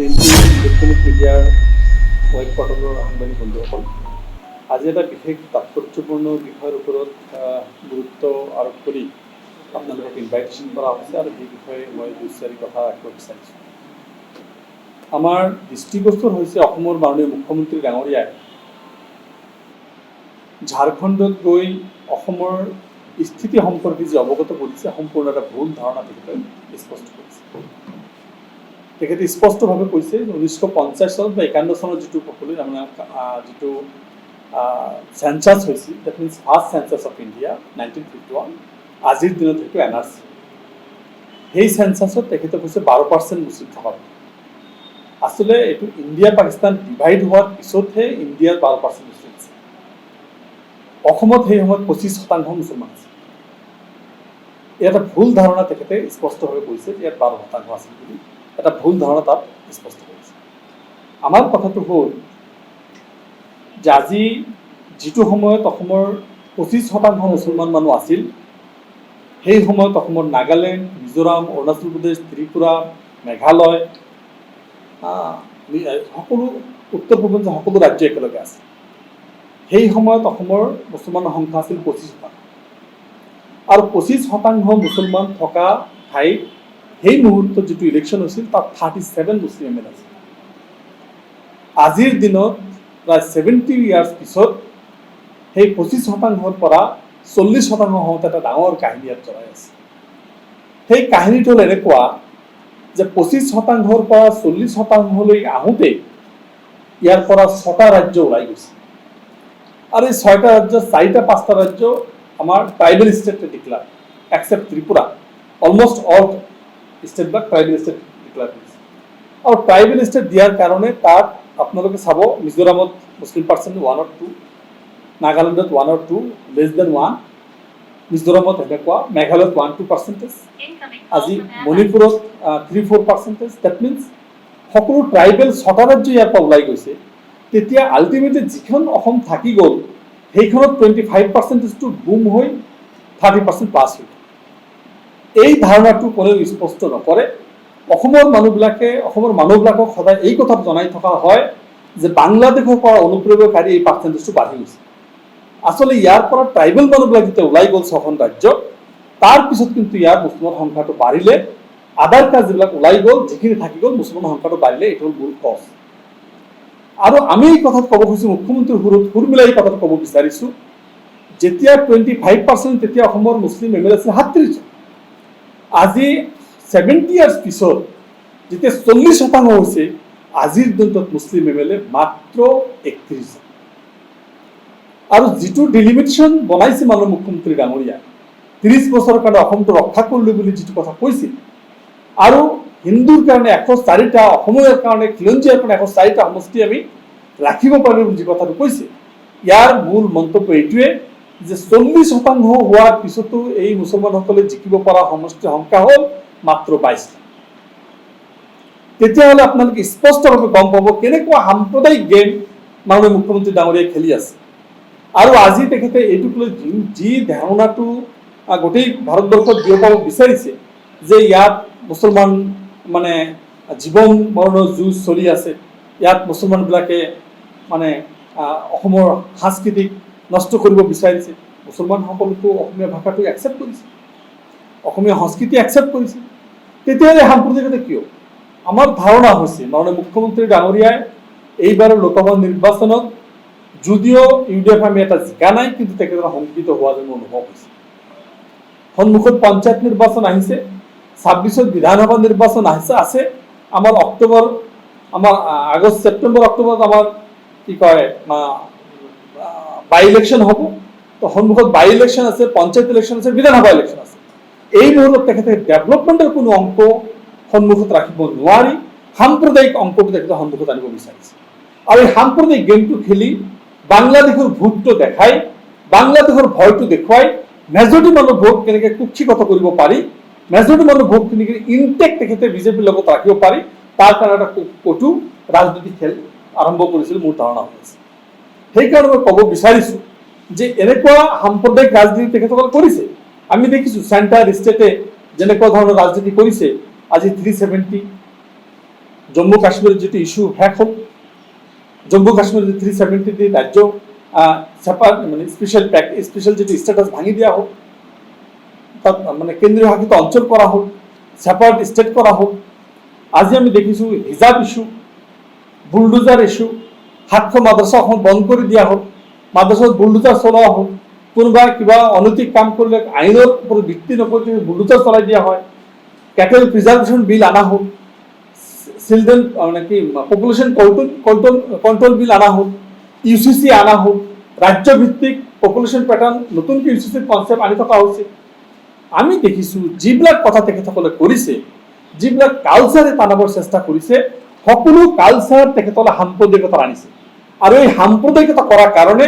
Electronic মিডিয়াৰ web পৰ্টেলৰ সাংবাদিক বন্ধুসকল, আজি এটা বিশেষ তাৎপৰ্যপূৰ্ণ বিষয়ৰ ওপৰত গুৰুত্ব আৰোপ কৰি আপোনালোকক ইনভাইটেশ্যন কৰা হৈছে আৰু সেই বিষয়ে মই দুই চাৰি কথা ৰাখিব বিচাৰিছোঁ। আমাৰ দৃষ্টিগোচৰ হৈছে অসমৰ মাননীয় মুখ্যমন্ত্ৰী ডাঙৰীয়াই ঝাৰখণ্ডত গৈ অসমৰ স্থিতি সম্পৰ্কে যি অৱগত কৰিছে, সম্পূৰ্ণ এটা ভুল ধাৰণা তেখেতে স্পষ্ট কৰিছে। তেখেতে স্পষ্টভাৱে কৈছে যে 1950 চনত বা 51 চনত যিটো সকলোৱে যিটো চেঞ্চাছ হৈছিল, that means first census of India 1951, আজিৰ দিনত সেইটো NRC। সেই চেঞ্চাছত তেখেতে কৈছে 12% মুছলিম থকা। আচলতে এইটো ইণ্ডিয়া পাকিস্তান ডিভাইড হোৱাৰ পিছতহে ইণ্ডিয়াৰ 12% মুছলিম আছে। অসমত সেই সময়ত 25% মুছলমান আছে। এটা ভুল ধাৰণা তেখেতে স্পষ্টভাৱে কৈছে যে ইয়াত 12% আছিল বুলি। এটা ভুল ধাৰণা তাত স্পষ্ট কৰিছে। আমাৰ কথাটো হ'ল যে আজি যিটো সময়ত অসমৰ 25% মুছলমান মানুহ আছিল, সেই সময়ত অসমৰ নাগালেণ্ড, মিজোৰাম, অৰুণাচল প্ৰদেশ, ত্ৰিপুৰা, মেঘালয়, সকলো উত্তৰ পূৰ্বাঞ্চল সকলো ৰাজ্য একেলগে আছে। সেই সময়ত অসমৰ মুছলমানৰ সংখ্যা আছিল 25%। আৰু 25% মুছলমান থকা ঠাইত সেই মুহূৰ্তত যিটো ইলেকশ্যন হৈছিল তাত 37 মুছলিম MLA আছিল। আজিৰ দিনত প্ৰায় 70 ইয়াৰ্ছ পিছত সেই 25%ৰ পৰা 40% হওঁতে এটা ডাঙৰ কাহিনী ইয়াত জড়াই আছে। সেই কাহিনীটো হ'ল এনেকুৱা যে 25%ৰ পৰা 40%লৈ আহোঁতে ইয়াৰ পৰা 6টা ৰাজ্য ওলাই গৈছে। আৰু এই 6টা ৰাজ্য, 4-5টা ৰাজ্য আমাৰ tribal state declare, except Tripura. Almost all ষ্টেটবিলাক ট্ৰাইবেল ষ্টেট ডিক্লেয়াৰ কৰিছে। আৰু ট্ৰাইবেল ষ্টেট দিয়াৰ কাৰণে তাত আপোনালোকে চাব, মিজোৰামত মুছলিম পাৰ্চেণ্ট 1 or 2, নাগালেণ্ডত 1 or 2, লেছ দেন 1, মিজোৰামত এনেকুৱা, মেঘালয়ত 1-2%, আজি মণিপুৰত 3-4%। ডেট মিনছ সকলো ট্ৰাইবেল 6টা ৰাজ্য ইয়াৰ পৰা ওলাই গৈছে। তেতিয়া আল্টিমেটলি যিখন অসম থাকি গ'ল, সেইখনত 25%টো বুম হৈ 30% প্লাছ হৈ গ'ল। এই ধাৰণাটো কোনেও স্পষ্ট নকৰে। অসমৰ মানুহবিলাকক সদায় এই কথাটো জনাই থকা হয় যে বাংলাদেশৰ পৰা অনুপ্ৰৱেশকাৰী এই পাৰ্চেণ্টেজটো বাঢ়ি গৈছে। আচলতে ইয়াৰ পৰা ট্ৰাইবেল মানুহবিলাক যেতিয়া ওলাই গ'ল 6খন ৰাজ্য, তাৰপিছত কিন্তু ইয়াৰ মুছলমান সংখ্যাটো বাঢ়িলে। আদাৰ কাষ্ট যিবিলাক ওলাই গ'ল, যিখিনি থাকি গ'ল, মুছলমান সংখ্যাটো বাঢ়িলে। এইটো হ'ল মূল কজ। আৰু আমি এই কথাত ক'ব খুজিছোঁ, মুখ্যমন্ত্ৰীৰ সুৰ মিলাই এই কথাটো ক'ব বিচাৰিছোঁ, যেতিয়া 25%, তেতিয়া অসমৰ মুছলিম MLA আছিল 37 জন। আজি 70 ইয়াৰ্ছ পিছত যেতিয়া 40% হৈছে, আজিৰ দিনটোত মুছলিম MLA মাত্ৰ 31 জন। আৰু যিটো ডিলিমিটেশ্যন বনাইছে মাননীয় মুখ্যমন্ত্ৰী ডাঙৰীয়া, 30 বছৰৰ কাৰণে অসমটো ৰক্ষা কৰিলোঁ বুলি যিটো কথা কৈছিল, আৰু হিন্দুৰ কাৰণে 104টা, অসমৰ কাৰণে খিলঞ্জীয়াৰ কাৰণে 104টা সমষ্টি আমি ৰাখিব পাৰিম বুলি যি কথাটো কৈছে, ইয়াৰ মূল মন্তব্য এইটোৱে যে 40% হোৱাৰ পিছতো এই মুছলমানসকলে জিকিব পৰা সমষ্টিৰ সংখ্যা হ'ল মাত্ৰ 22টা। তেতিয়াহ'লে আপোনালোকে স্পষ্টভাৱে গম পাব কেনেকুৱা সাম্প্ৰদায়িক গেম মাননীয় মুখ্যমন্ত্ৰী ডাঙৰীয়াই খেলি আছে। আৰু আজি তেখেতে এইটোক লৈ যি ধাৰণাটো গোটেই ভাৰতবৰ্ষত বিয়পাব বিচাৰিছে যে ইয়াত মুছলমান জীৱন মৰণৰ যুঁজ চলি আছে, ইয়াত মুছলমানবিলাকে অসমৰ সাংস্কৃতিক নষ্ট কৰিব বিচাৰিছে। মুছলমানসকলেতো অসমীয়া ভাষাটো একচেপ্ট কৰিছে, অসমীয়া সংস্কৃতি একচেপ্ট কৰিছে। তেতিয়াহ'লে সাম্প্ৰদায়িকতা কিয়? আমাৰ ধাৰণা হৈছে মাননীয় মুখ্যমন্ত্ৰী ডাঙৰীয়াই এইবাৰৰ লোকসভা নিৰ্বাচনত যদিও UDF আমি এটা জিকা নাই, কিন্তু তেখেতৰ শংকিত হোৱা যেন অনুভৱ হৈছে। সন্মুখত পঞ্চায়ত নিৰ্বাচন আহিছে, 26ত বিধানসভা নিৰ্বাচন আছে। আমাৰ আগষ্ট, ছেপ্টেম্বৰ, অক্টোবৰত আমাৰ বাই ইলেকশ্যন হ'ব। তো সন্মুখত বাই ইলেকশ্যন আছে, পঞ্চায়ত ইলেকশ্যন আছে, বিধানসভা ইলেকশ্যন আছে। এই মুহূৰ্তত তেখেতে ডেভেলপমেণ্টৰ কোনো অংক সন্মুখত ৰাখিব নোৱাৰি, সাম্প্ৰদায়িক অংকটো তেখেতে সন্মুখত আনিব বিচাৰিছে। আৰু এই সাম্প্ৰদায়িক গেমটো খেলি বাংলাদেশৰ ভোটটো দেখাই, বাংলাদেশৰ ভয়টো দেখুৱাই মেজৰিটি মানুহ ভোট কেনেকৈ কুক্ষিগত কৰিব পাৰি, মেজৰিটি মানুহ ভোট কেনেকৈ ইনটেক্ট তেখেতে বিজেপিৰ লগত ৰাখিব পাৰি, তাৰ কাৰণে এটা কটু ৰাজনৈতিক খেল আৰম্ভ কৰিছিল মোৰ ধাৰণা হৈ আছে। সেইকাৰণে মই ক'ব বিচাৰিছোঁ যে এনেকুৱা সাম্প্ৰদায়িক ৰাজনীতি তেখেতসকলে কৰিছে। আমি দেখিছোঁ চেণ্টাৰ ষ্টেটে যেনেকুৱা ধৰণৰ ৰাজনীতি কৰিছে। আজি 370 জম্মু কাশ্মীরের যেটো ইস্যু হ্যাক হল, জম্মু কাশ্মীরের 370 রাজ্য সেপার মানে স্পেশাল যেটো স্ট্যাটাস ভাঙি দেওয়া হোক, মানে কেন্দ্রীয় শাসিত অঞ্চল করা হোক, সেপারেট স্টেট করা হোক। আজি আমি দেখিছোঁ হিজাব ইস্যু, বুলডোজাৰ ইস্যু, 700 মাদ্ৰাছা বন্ধ কৰি দিয়া হ'ল, মাদ্ৰাছাত বুলডোজাৰ চলোৱা হ'ল, কোনোবা কিবা অনৈতিক কাম কৰিলে আইনৰ ওপৰত ভিত্তি নকৰি বুলডোজাৰ চলাই দিয়া হয়, কেটেল প্ৰিজাৰ্ভেশ্যন বিল আনা হ'ল, চিলড্ৰেন মানে কি পপুলেশ্যন কন্ট্ৰল বিল আনা হ'ল, UCC আনা হ'ল, ৰাজ্যভিত্তিক পপুলেশ্যন পেটাৰ্ণ নতুনকৈ UCC কনচেপ্ট আনি থকা হৈছে। আমি দেখিছোঁ যিবিলাক কথা তেখেতসকলে কৰিছে, যিবিলাক কালচাৰে টানাবৰ চেষ্টা কৰিছে, সকলো কালচাৰ তেখেতসকলে সাম্প্ৰদায়িকতা আনিছে। আৰু এই সাম্প্ৰদায়িকতা কৰাৰ কাৰণে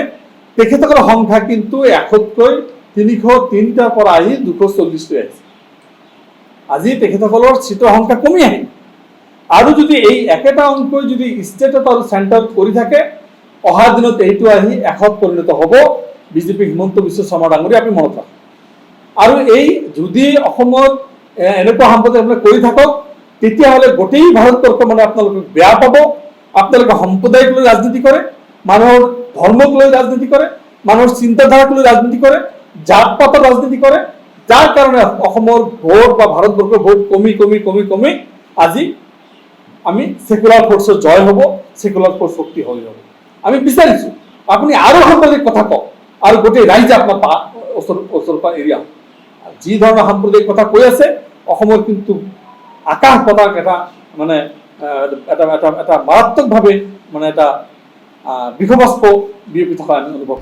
তেখেতসকলৰ সংখ্যা কিন্তু 100তকৈ 303টাৰ পৰা আহি 240লৈ আহিছে। আজি তেখেতসকলৰ চিটৰ সংখ্যা কমি আহিল। আৰু যদি এই একেটা অংকই যদি ষ্টেটত আৰু চেণ্টাৰত কৰি থাকে, অহা দিনত এইটো আহি 100ত পৰিণত হ'ব। বিজেপি হিমন্ত বিশ্ব শৰ্মা ডাঙৰীয়া আপুনি মনত ৰাখক। আৰু এই যদি অসমত এনেকুৱা সাম্প্ৰদায়িক কৰি থাকক, তেতিয়াহ'লে গোটেই ভাৰতবৰ্ষ মানে আপোনালোকে বেয়া পাব। আপোনালোকে সম্প্ৰদায়িক লৈ ৰাজনীতি কৰে, মানুহৰ ধৰ্মক লৈ ৰাজনীতি কৰে, মানুহৰ চিন্তাধাৰাক লৈ ৰাজনীতি কৰে, জাত পাতৰ ৰাজনীতি কৰে, যাৰ কাৰণে অসমৰ ভোট বা ভাৰতবৰ্ষৰ ভোট কমি কমি কমি কমি আজি আমি সেকুলাৰ ফ'ৰ্চৰ জয় হ'ব, সেকুলাৰ ফ'ৰ্চ শক্তি হৈ যাব। আমি বিচাৰিছোঁ আপুনি আৰু সাম্প্ৰদায়িক কথা কওক আৰু গোটেই ৰাইজে আপোনাৰ ওচৰৰ পৰা এৰিয়া হওক। যি ধৰণৰ সাম্প্ৰদায়িক কথা কৈ আছে, অসমৰ কিন্তু আকাশ পতাক এটা মানে এটা মাৰাত্মকভাৱে মানে এটা বিঘবাস্প বিয়পি থকা আমি অনুভৱ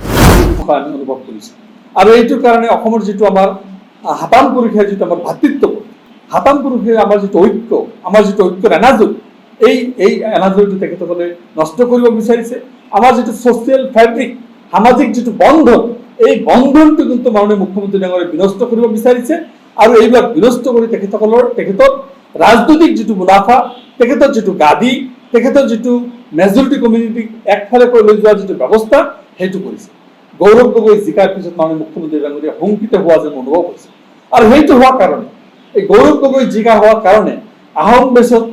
কৰিছোঁ। আৰু এইটোৰ কাৰণে অসমৰ যিটো আমাৰ হাতাম পুৰুষে যিটো আমাৰ ভাতৃত্ববোধ, হাতাম পুৰুষে আমাৰ যিটো ঐক্যৰ এনাজৰী, এই এনাজৰীটো তেখেতসকলে নষ্ট কৰিব বিচাৰিছে। আমাৰ যিটো ছ'চিয়েল ফেব্ৰিক, সামাজিক যিটো বন্ধন, এই বন্ধনটো কিন্তু মাননীয় মুখ্যমন্ত্ৰী ডাঙৰীয়াই বিনষ্ট কৰিব বিচাৰিছে। আৰু এইবিলাক বিনষ্ট কৰি তেখেতৰ ৰাজনৈতিক যিটো মুনাফা, তেখেতৰ যিটো গাদী, তেখেতৰ যিটো মেজৰিটি কমিউনিটিক একফালে কৰি লৈ যোৱাৰ যিটো ব্যৱস্থা, সেইটো কৰিছে। গৌৰৱ গগৈ জিকাৰ পিছত মাননীয় মুখ্যমন্ত্ৰী ডাঙৰীয়া শংকিত হোৱা যেন অনুভৱ হৈছে। আৰু সেইটো হোৱাৰ কাৰণে, এই গৌৰৱ গগৈ জিকা হোৱাৰ কাৰণে আহোম বেছত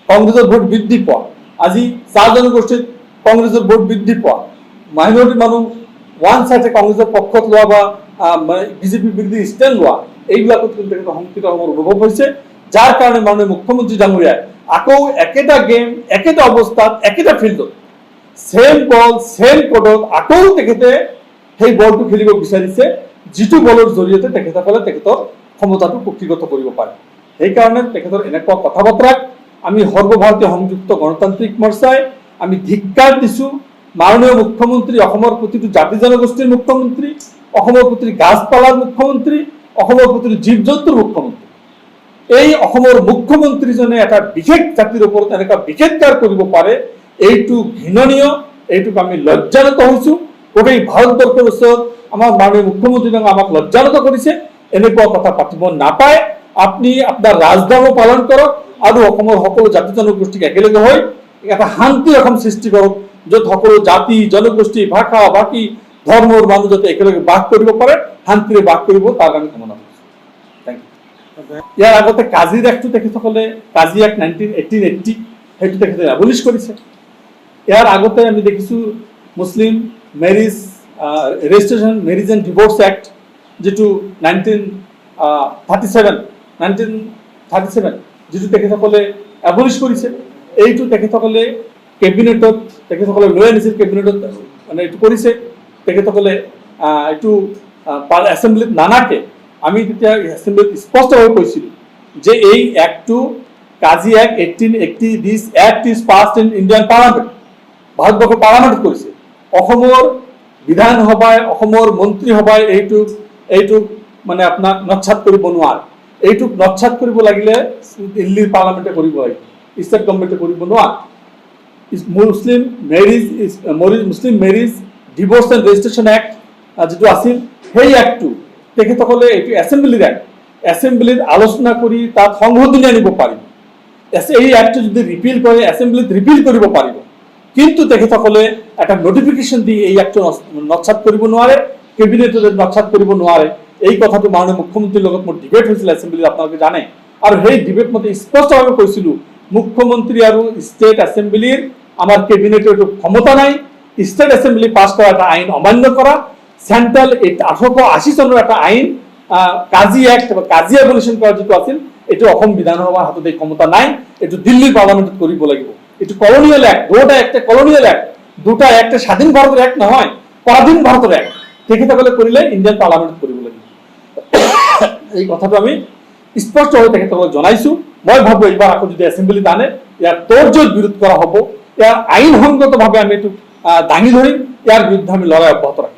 কংগ্ৰেছৰ ভোট বৃদ্ধি পোৱা, আজি চাহ জনগোষ্ঠীত কংগ্ৰেছৰ ভোট বৃদ্ধি পোৱা, মাইনৰিটি মানুহ ওৱান চাইডে কংগ্ৰেছৰ পক্ষত লোৱা বা বিজেপি বিৰোধী ষ্টেণ্ড লোৱা, এইবিলাকত কিন্তু তেখেতৰ শংকিত হোৱাৰ অনুভৱ হৈছে। যাৰ কাৰণে মাননীয় মুখ্যমন্ত্ৰী ডাঙৰীয়াই আকৌ একেটা গেম, একেটা অৱস্থাত, একেটা ফিল্ডত, ছেম বল ছেম কোডত আকৌ তেখেতে সেই বলটো খেলিব বিচাৰিছে, যিটো বলৰ জৰিয়তে তেখেতসকলে তেখেতৰ ক্ষমতাটো কক্ষিগত কৰিব পাৰে। সেইকাৰণে তেখেতৰ এনেকুৱা কথা বতৰাক আমি সৰ্বভাৰতীয় সংযুক্ত গণতান্ত্ৰিক মৰ্চাই আমি ধিক্কাৰ দিছোঁ। মাননীয় মুখ্যমন্ত্ৰী, অসমৰ প্ৰতিটো জাতি জনগোষ্ঠীৰ মুখ্যমন্ত্ৰী, অসমৰ প্ৰতিটো গাছপালাৰ মুখ্যমন্ত্ৰী, অসমৰ প্ৰতিটো জীৱ জন্তুৰ মুখ্যমন্ত্ৰী, এই অসমৰ মুখ্যমন্ত্ৰীজনে এটা বিশেষ জাতিৰ ওপৰত এনেকুৱা বিশেষকাৰ কৰিব পাৰে, এইটো ঘৃণনীয়, এইটোক আমি লজ্জানত হৈছোঁ। গোটেই ভাৰতবৰ্ষৰ ওচৰত আমাৰ মাননীয় মুখ্যমন্ত্ৰীজনে আমাক লজ্জানত কৰিছে। এনেকুৱা কথা পাতিব নাপায়। আপুনি আপোনাৰ ৰাজধৰ্ম পালন কৰক আৰু অসমৰ সকলো জাতি জনগোষ্ঠীক একেলগে হৈ এটা শান্তিৰ অসম সৃষ্টি কৰক, য'ত সকলো জাতি জনগোষ্ঠী, ভাষা ভাষী, ধৰ্মৰ মানুহ যাতে একেলগে বাস কৰিব পাৰে, শান্তিৰে বাস কৰিব, তাৰ কাৰণে কামনা কৰিছোঁ। Thank U. ইয়াৰ আগতে কাজিৰ এক্টটো তেখেতসকলে, কাজি এক্ট 1880, সেইটো তেখেতে এবলিছ কৰিছে। ইয়াৰ আগতে আমি দেখিছোঁ Muslim marriage registration marriage and divorce act, যিটো 1937 যিটো তেখেতসকলে এবলিছ কৰিছে। এইটো তেখেতসকলে কেবিনেটত তেখেতসকলে লৈ আনিছিল, কেবিনেটত মানে এইটো কৰিছে। তেখেতসকলে এইটো এছেম্বলিত নানাকে আমি তেতিয়া এছেম্বলিত স্পষ্টভাৱে কৈছিলোঁ যে এই এক্টটো Kazi act 1880, this act is passed in Indian parliament, ভাৰতবৰ্ষৰ পাৰ্লামেণ্টত কৰিছে। অসমৰ বিধানসভাই, অসমৰ মন্ত্ৰীসভাই এইটোক মানে আপোনাক নৎসাত কৰিব নোৱাৰে। এইটোক নৎসাত কৰিব লাগিলে দিল্লীৰ পাৰ্লামেণ্টে কৰিব লাগিব, ষ্টেট গভৰ্ণমেণ্টে কৰিব নোৱাৰে। Muslim marriage divorce and registration act যিটো আছিল, সেই এক্টটো তেখেতসকলে এইটো এছেম্বলিৰ এক্ট, এছেম্বলিত আলোচনা কৰি তাত সংশোধনী আনিব পাৰিব। এই এক্টটো যদি ৰিপিল কৰে, এছেম্বলিত ৰিপিল কৰিব পাৰিব। কিন্তু তেখেতসকলে এটা নটিফিকেশ্যন দি এই এক্টটো নৎসাত কৰিব নোৱাৰে, কেবিনেটে নৎসাত কৰিব নোৱাৰে। এই কথাটো মাননীয় মুখ্যমন্ত্ৰীৰ লগত মোৰ ডিবেট হৈছিল এছেম্বলিত, আপোনালোকে জানে। আৰু সেই ডিবেট মতে স্পষ্টভাৱে কৈছিলোঁ মুখ্যমন্ত্ৰী আৰু ষ্টেট এছেম্বলিৰ আমাৰ কেবিনেটৰ এইটো ক্ষমতা নাই ষ্টেট এছেম্বলি পাছ কৰা এটা আইন অমান্য কৰা চেণ্ট্ৰেল 1880 চনৰ এটা আইন কাজি এক্ট বা কাজি এবলিশ্যন কৰা যিটো আছিল এইটো অসম বিধানসভাৰ হাতত এই ক্ষমতা নাই এইটো দিল্লীৰ পাৰ্লামেণ্টত কৰিব লাগিব এইটো কলোনিয়েল এক্ট দুটা একটা কলোনিয়েল এক্ট দুটা একটা স্বাধীন ভাৰতৰ এক্ট নহয় পৰাধীন ভাৰতৰ এক্ট তেখেতসকলে কৰিলে ইণ্ডিয়ান পাৰ্লামেণ্টত কৰিব লাগিব এই কথাটো আমি স্পষ্ট হৈ তেখেতসকলক জনাইছো মই ভাবো এইবাৰ আকৌ যদি এছেম্বলিত আনে ইয়াৰ তৰ্জত বিৰোধ কৰা হ'ব ইয়াৰ আইনসংগতভাৱে আমি এইটো দাঙি ধৰিম ইয়াৰ বিৰুদ্ধে আমি লৰাই অব্যাহত ৰাখিম